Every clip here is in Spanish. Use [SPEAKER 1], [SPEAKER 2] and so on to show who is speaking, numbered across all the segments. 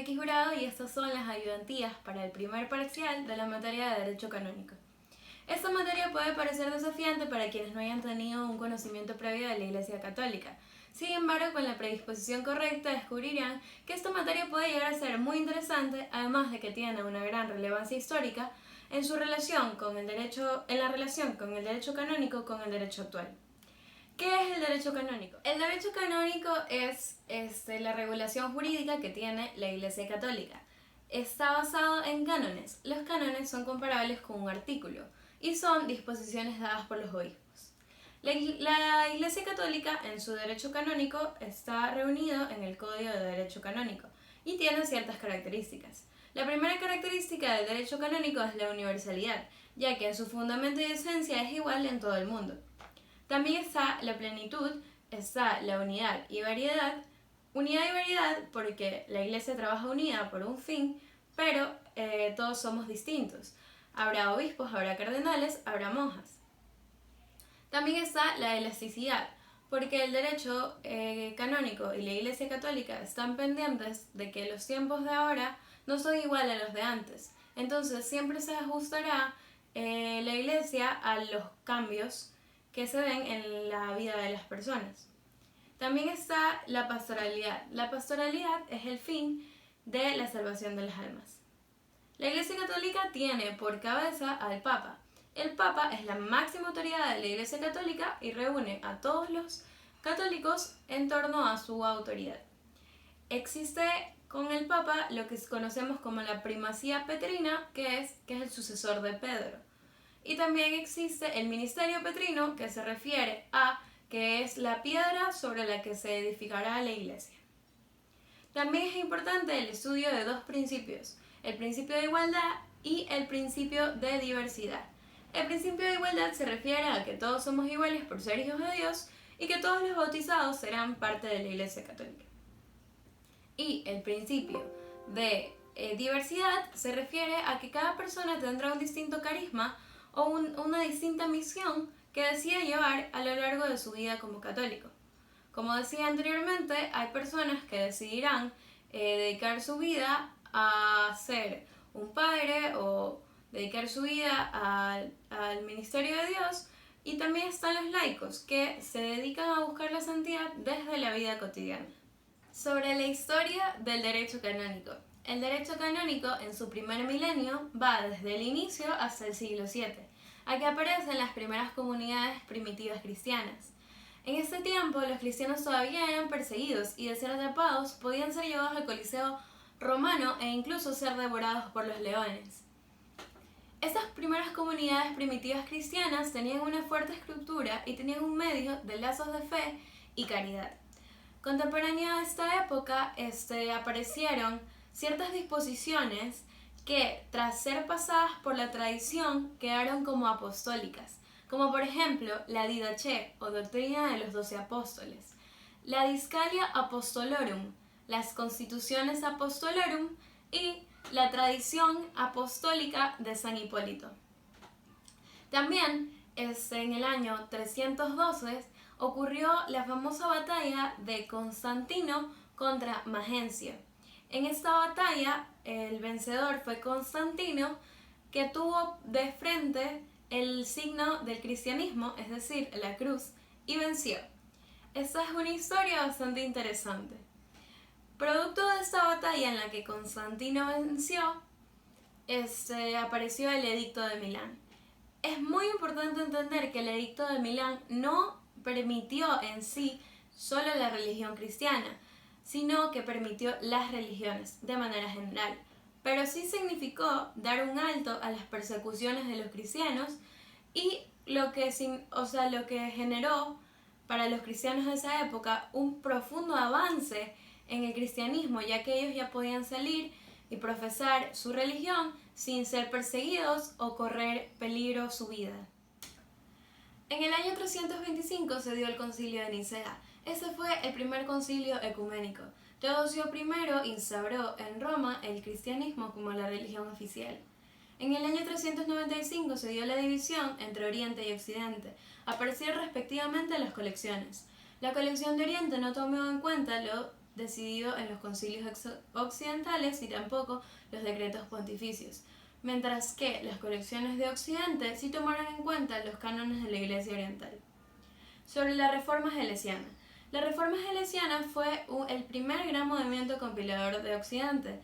[SPEAKER 1] Jackie Jurado y estas son las ayudantías para el primer parcial de la materia de Derecho Canónico. Esta materia puede parecer desafiante para quienes no hayan tenido un conocimiento previo de la Iglesia Católica. Sin embargo, con la predisposición correcta descubrirán que esta materia puede llegar a ser muy interesante, además de que tiene una gran relevancia histórica en su relación con el derecho, en la relación con el derecho canónico con el derecho actual. ¿Qué es el derecho canónico? El derecho canónico es la regulación jurídica que tiene la Iglesia Católica. Está basado en cánones. Los cánones son comparables con un artículo y son disposiciones dadas por los obispos. La Iglesia Católica en su derecho canónico está reunido en el Código de Derecho Canónico y tiene ciertas características. La primera característica del derecho canónico es la universalidad, ya que en su fundamento y esencia es igual en todo el mundo. También está la plenitud, está la unidad y variedad. Unidad y variedad porque la Iglesia trabaja unida por un fin, pero todos somos distintos. Habrá obispos, habrá cardenales, habrá monjas. También está la elasticidad, porque el derecho canónico y la Iglesia Católica están pendientes de que los tiempos de ahora no son iguales a los de antes. Entonces siempre se ajustará la Iglesia a los cambios que se ven en la vida de las personas. También está la pastoralidad. La pastoralidad es el fin de la salvación de las almas. La Iglesia Católica tiene por cabeza al Papa. El Papa es la máxima autoridad de la Iglesia Católica y reúne a todos los católicos en torno a su autoridad. Existe con el Papa lo que conocemos como la primacía petrina, que es el sucesor de Pedro. Y también existe el ministerio petrino, que se refiere a que es la piedra sobre la que se edificará la iglesia. También es importante el estudio de dos principios, el principio de igualdad y el principio de diversidad. El principio de igualdad se refiere a que todos somos iguales por ser hijos de Dios y que todos los bautizados serán parte de la Iglesia Católica. Y el principio de diversidad se refiere a que cada persona tendrá un distinto carisma o una distinta misión que decide llevar a lo largo de su vida como católico. Como decía anteriormente, hay personas que decidirán dedicar su vida a ser un padre o dedicar su vida al ministerio de Dios, y también están los laicos que se dedican a buscar la santidad desde la vida cotidiana. Sobre la historia del derecho canónico. El derecho canónico en su primer milenio va desde el inicio hasta el siglo VII, a que aparecen las primeras comunidades primitivas cristianas. En este tiempo los cristianos todavía eran perseguidos y de ser atrapados podían ser llevados al Coliseo romano e incluso ser devorados por los leones. Estas primeras comunidades primitivas cristianas tenían una fuerte estructura y tenían un medio de lazos de fe y caridad. Contemporáneo a esta época aparecieron ciertas disposiciones que, tras ser pasadas por la tradición, quedaron como apostólicas, como por ejemplo la Didache o Doctrina de los 12 Apóstoles, la Discalia Apostolorum, las Constituciones Apostolorum y la Tradición Apostólica de San Hipólito. También en el año 312 ocurrió la famosa batalla de Constantino contra Magencio. En esta batalla el vencedor fue Constantino, que tuvo de frente el signo del cristianismo, es decir, la cruz, y venció. Esta es una historia bastante interesante. Producto de esta batalla en la que Constantino venció, apareció el Edicto de Milán. Es muy importante entender que el Edicto de Milán no permitió en sí solo la religión cristiana, sino que permitió las religiones de manera general, pero sí significó dar un alto a las persecuciones de los cristianos y lo que generó para los cristianos de esa época un profundo avance en el cristianismo, ya que ellos ya podían salir y profesar su religión sin ser perseguidos o correr peligro su vida. En el año 325 se dio el Concilio de Nicea. Ese fue el primer concilio ecuménico. Teodosio I instauró en Roma el cristianismo como la religión oficial. En el año 395 se dio la división entre Oriente y Occidente. Aparecieron respectivamente las colecciones. La colección de Oriente no tomó en cuenta decidido en los concilios occidentales ni tampoco los decretos pontificios, mientras que las colecciones de Occidente sí tomaron en cuenta los cánones de la Iglesia Oriental. Sobre la Reforma Gelesiana. La Reforma Gelesiana fue el primer gran movimiento compilador de Occidente.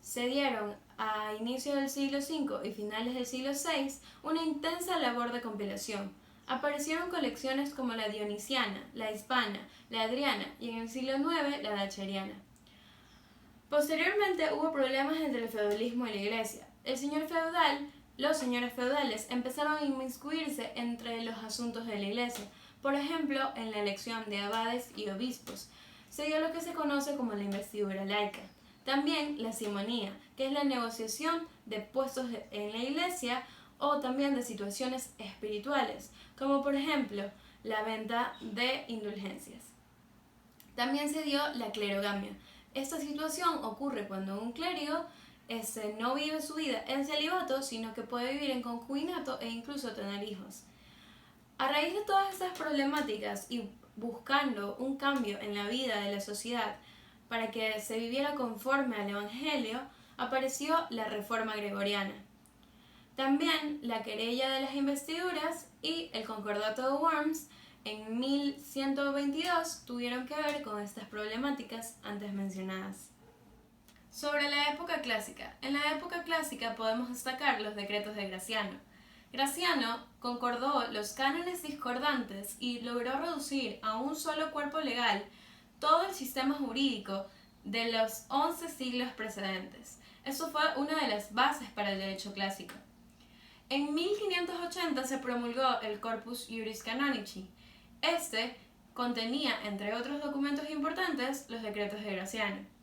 [SPEAKER 1] Se dieron a inicios del siglo V y finales del siglo VI una intensa labor de compilación. Aparecieron colecciones como la Dionisiana, la Hispana, la Adriana y en el siglo IX la Dacheriana. Posteriormente hubo problemas entre el feudalismo y la Iglesia. Los señores feudales empezaron a inmiscuirse entre los asuntos de la Iglesia, por ejemplo, en la elección de abades y obispos. Se dio lo que se conoce como la investidura laica. También la simonía, que es la negociación de puestos en la Iglesia o también de situaciones espirituales, como por ejemplo la venta de indulgencias. También se dio la clerogamia. Esta situación ocurre cuando un clérigo no vive su vida en celibato, sino que puede vivir en concubinato e incluso tener hijos. A raíz de todas estas problemáticas y buscando un cambio en la vida de la sociedad para que se viviera conforme al Evangelio, apareció la Reforma Gregoriana. También la querella de las investiduras y el Concordato de Worms en 1122 tuvieron que ver con estas problemáticas antes mencionadas. Sobre la época clásica. En la época clásica podemos destacar los decretos de Graciano. Graciano concordó los cánones discordantes y logró reducir a un solo cuerpo legal todo el sistema jurídico de los 11 siglos precedentes. Eso fue una de las bases para el derecho clásico. En 1580 se promulgó el Corpus Juris Canonici. Este contenía, entre otros documentos importantes, los decretos de Graciano.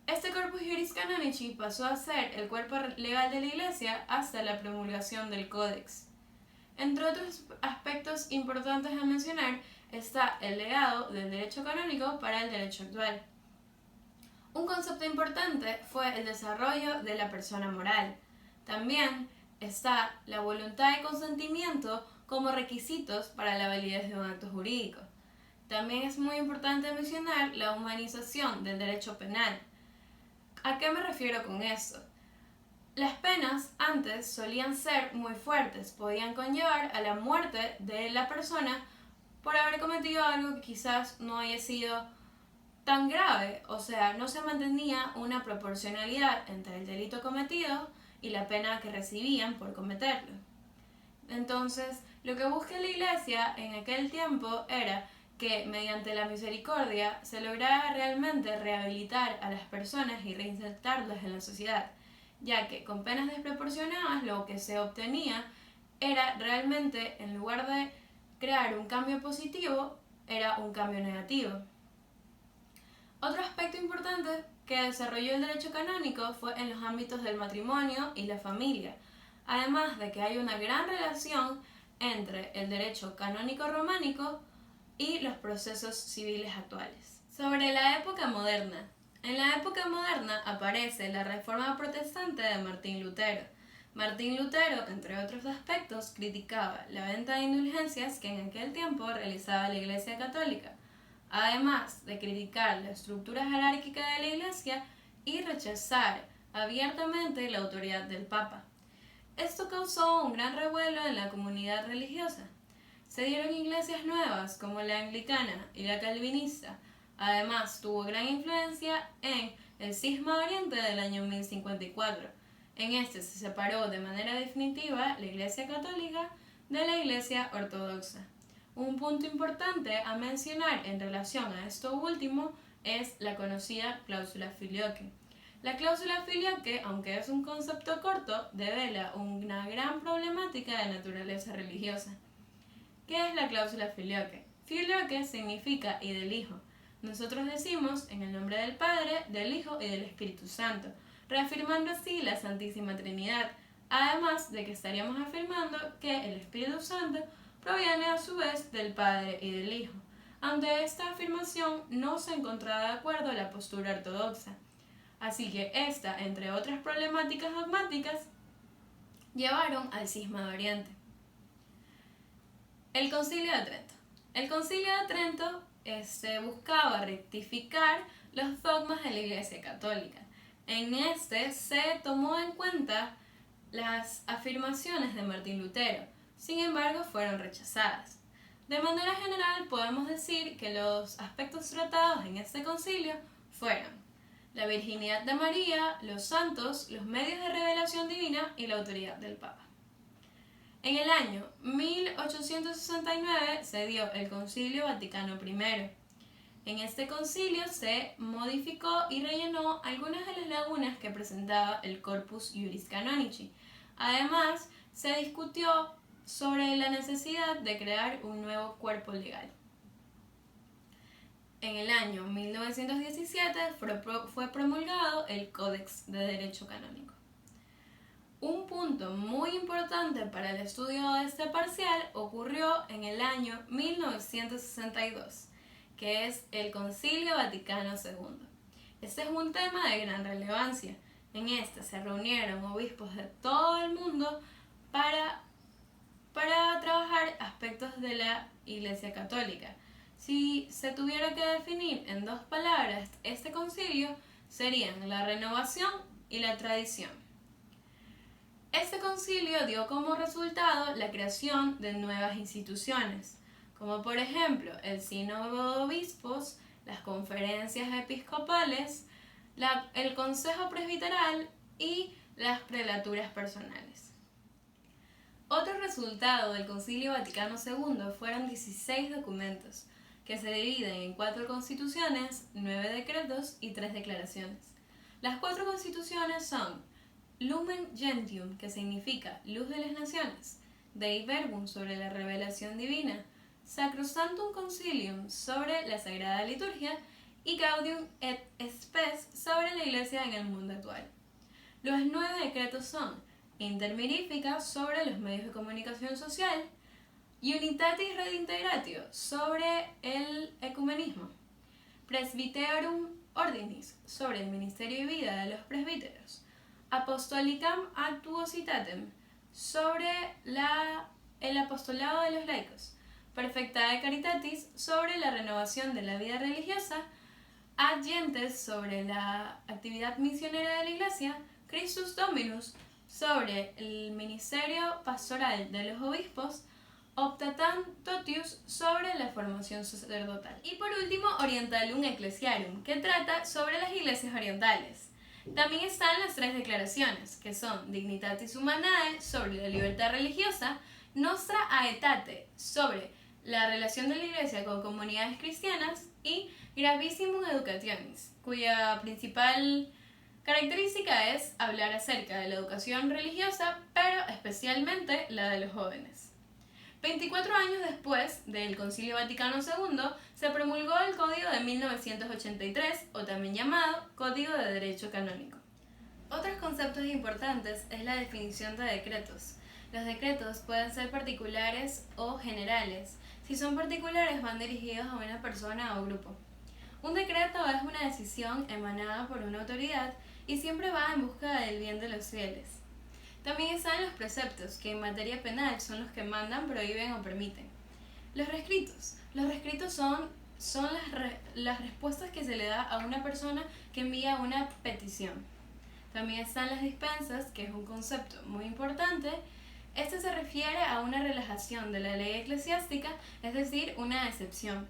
[SPEAKER 1] Este Corpus Juris Canonici pasó a ser el cuerpo legal de la Iglesia hasta la promulgación del Códex. Entre otros aspectos importantes a mencionar está el legado del derecho canónico para el derecho actual. Un concepto importante fue el desarrollo de la persona moral. También está la voluntad y consentimiento como requisitos para la validez de un acto jurídico. También es muy importante mencionar la humanización del derecho penal. ¿A qué me refiero con esto? Las penas antes solían ser muy fuertes, podían conllevar a la muerte de la persona por haber cometido algo que quizás no haya sido tan grave, o sea, no se mantenía una proporcionalidad entre el delito cometido y la pena que recibían por cometerlo. Entonces, lo que busca la Iglesia en aquel tiempo era que mediante la misericordia se lograra realmente rehabilitar a las personas y reinsertarlas en la sociedad, ya que con penas desproporcionadas lo que se obtenía era realmente, en lugar de crear un cambio positivo, era un cambio negativo. Otro aspecto importante que desarrolló el derecho canónico fue en los ámbitos del matrimonio y la familia, además de que hay una gran relación entre el derecho canónico románico y los procesos civiles actuales. Sobre la época moderna. En la época moderna aparece la Reforma Protestante de Martín Lutero. Martín Lutero, entre otros aspectos, criticaba la venta de indulgencias que en aquel tiempo realizaba la Iglesia Católica, además de criticar la estructura jerárquica de la Iglesia y rechazar abiertamente la autoridad del Papa. Esto causó un gran revuelo en la comunidad religiosa. Se dieron iglesias nuevas como la anglicana y la calvinista. Además, tuvo gran influencia en el Cisma de Oriente del año 1054. En este se separó de manera definitiva la Iglesia Católica de la Iglesia Ortodoxa. Un punto importante a mencionar en relación a esto último es la conocida cláusula filioque. La cláusula filioque, aunque es un concepto corto, devela una gran problemática de naturaleza religiosa. ¿Qué es la cláusula filioque? Filioque significa y del Hijo. Nosotros decimos en el nombre del Padre, del Hijo y del Espíritu Santo, reafirmando así la Santísima Trinidad, además de que estaríamos afirmando que el Espíritu Santo proviene a su vez del Padre y del Hijo. Ante esta afirmación no se encontraba de acuerdo la postura ortodoxa. Así que esta, entre otras problemáticas dogmáticas, llevaron al Cisma de Oriente. El Concilio de Trento. El Concilio de Trento buscaba rectificar los dogmas de la Iglesia Católica. En este se tomó en cuenta las afirmaciones de Martín Lutero, sin embargo fueron rechazadas. De manera general podemos decir que los aspectos tratados en este concilio fueron la virginidad de María, los santos, los medios de revelación divina y la autoridad del Papa. En el año 1869 se dio el Concilio Vaticano I. En este concilio se modificó y rellenó algunas de las lagunas que presentaba el Corpus Juris Canonici. Además, se discutió sobre la necesidad de crear un nuevo cuerpo legal. En el año 1917 fue promulgado el Códex de Derecho Canónico. Un punto muy importante para el estudio de este parcial ocurrió en el año 1962, que es el Concilio Vaticano II. Este es un tema de gran relevancia. En este se reunieron obispos de todo el mundo para trabajar aspectos de la Iglesia Católica. Si se tuviera que definir en dos palabras este concilio, serían la renovación y la tradición. Este concilio dio como resultado la creación de nuevas instituciones, como por ejemplo el Sínodo de Obispos, las conferencias episcopales, el Consejo Presbiteral y las prelaturas personales. Otro resultado del Concilio Vaticano II fueron 16 documentos, que se dividen en 4 constituciones, 9 decretos y 3 declaraciones. Las 4 constituciones son Lumen Gentium, que significa Luz de las Naciones, Dei Verbum, sobre la revelación divina, Sacrosanctum Concilium, sobre la Sagrada Liturgia, y Gaudium et Spes, sobre la Iglesia en el mundo actual. Los 9 decretos son Inter Mirifica, sobre los medios de comunicación social, Unitatis Redintegratio, sobre el ecumenismo, Presbyterorum Ordinis, sobre el ministerio y vida de los presbíteros, Apostolicam Actuositatem, sobre el apostolado de los laicos, Perfectae Caritatis, sobre la renovación de la vida religiosa, Ad Gentes, sobre la actividad misionera de la Iglesia, Christus Dominus, sobre el ministerio pastoral de los obispos, Optatam Totius, sobre la formación sacerdotal. Y por último, Orientalum Ecclesiarum, que trata sobre las iglesias orientales. También están las 3 declaraciones, que son Dignitatis Humanae, sobre la libertad religiosa, Nostra Aetate, sobre la relación de la Iglesia con comunidades cristianas, y Gravissimum Educationis, cuya principal característica es hablar acerca de la educación religiosa, pero especialmente la de los jóvenes. 24 años después del Concilio Vaticano II, se promulgó el Código de 1983, o también llamado Código de Derecho Canónico. Otros conceptos importantes es la definición de decretos. Los decretos pueden ser particulares o generales. Si son particulares, van dirigidos a una persona o grupo. Un decreto es una decisión emanada por una autoridad y siempre va en busca del bien de los fieles. También están los preceptos, que en materia penal son los que mandan, prohíben o permiten. Los rescritos. Los rescritos son las respuestas que se le da a una persona que envía una petición. También están las dispensas, que es un concepto muy importante. Este se refiere a una relajación de la ley eclesiástica, es decir, una excepción.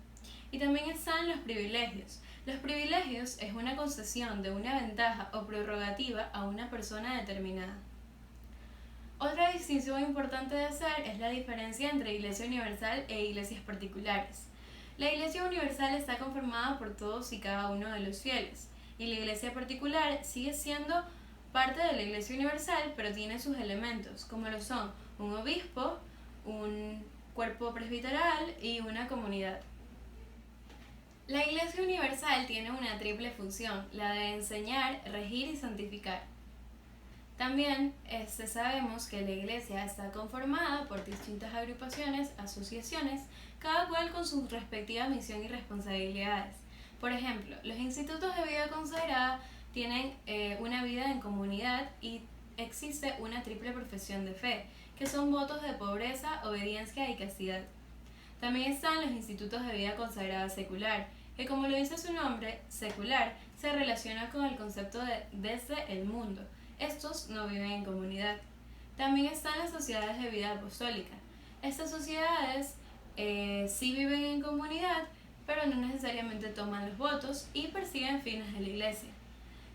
[SPEAKER 1] Y también están los privilegios. Los privilegios es una concesión de una ventaja o prerrogativa a una persona determinada. Otra distinción importante de hacer es la diferencia entre Iglesia Universal e iglesias particulares. La Iglesia Universal está conformada por todos y cada uno de los fieles, y la Iglesia particular sigue siendo parte de la Iglesia Universal, pero tiene sus elementos, como lo son un obispo, un cuerpo presbiteral y una comunidad. La Iglesia Universal tiene una triple función, la de enseñar, regir y santificar. También sabemos que la Iglesia está conformada por distintas agrupaciones, asociaciones, cada cual con su respectiva misión y responsabilidades. Por ejemplo, los institutos de vida consagrada tienen una vida en comunidad y existe una triple profesión de fe, que son votos de pobreza, obediencia y castidad. También están los institutos de vida consagrada secular, que como lo dice su nombre, secular, se relaciona con el concepto de desde el mundo. Estos no viven en comunidad. También están las sociedades de vida apostólica. Estas sociedades sí viven en comunidad, pero no necesariamente toman los votos y persiguen fines de la iglesia.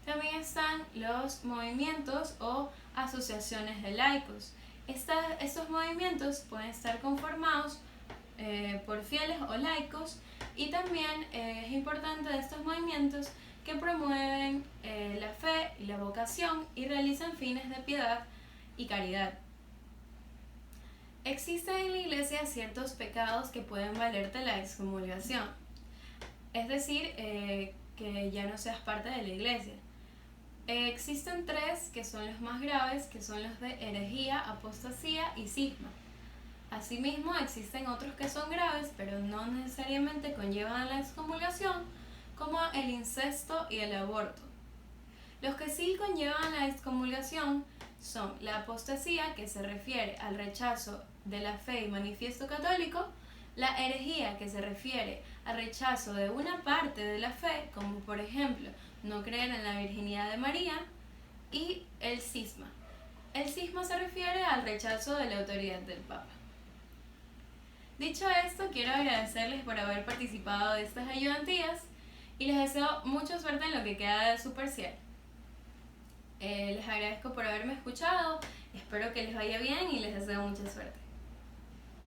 [SPEAKER 1] También están los movimientos o asociaciones de laicos. Estos movimientos pueden estar conformados por fieles o laicos, y también es importante de estos movimientos que promueven la fe y la vocación y realizan fines de piedad y caridad. Existen en la iglesia ciertos pecados que pueden valerte la excomulgación, es decir, que ya no seas parte de la iglesia. Existen tres que son los más graves, que son los de herejía, apostasía y cisma. Asimismo, existen otros que son graves, pero no necesariamente conllevan la excomulgación, como el incesto y el aborto. Los que sí conllevan la excomulgación son la apostasía, que se refiere al rechazo de la fe y manifiesto católico, la herejía, que se refiere al rechazo de una parte de la fe, como por ejemplo no creer en la virginidad de María, y el cisma. El cisma se refiere al rechazo de la autoridad del Papa. Dicho esto, quiero agradecerles por haber participado de estas ayudantías y les deseo mucha suerte en lo que queda de su parcial. Les agradezco por haberme escuchado, espero que les vaya bien y les deseo mucha suerte.